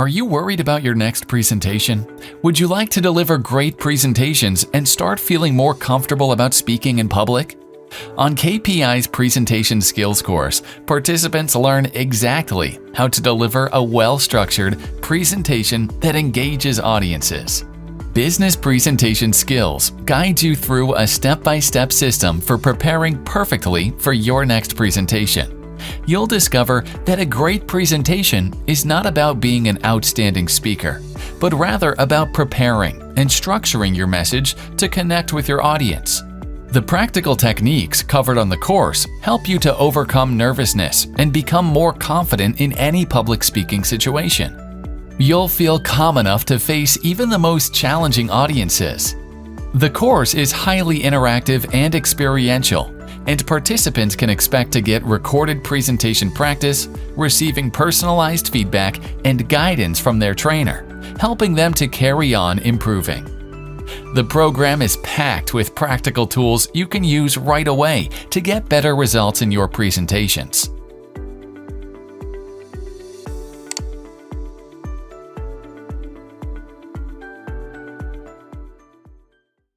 Are you worried about your next presentation? Would you like to deliver great presentations and start feeling more comfortable about speaking in public? On KPI's Presentation Skills course, participants learn exactly how to deliver a well-structured presentation that engages audiences. Business Presentation Skills guides you through a step-by-step system for preparing perfectly for your next presentation. You'll discover that a great presentation is not about being an outstanding speaker, but rather about preparing and structuring your message to connect with your audience. The practical techniques covered on the course help you to overcome nervousness and become more confident in any public speaking situation. You'll feel calm enough to face even the most challenging audiences. The course is highly interactive and experiential, and participants can expect to get recorded presentation practice, receiving personalized feedback and guidance from their trainer, helping them to carry on improving. The program is packed with practical tools you can use right away to get better results in your presentations.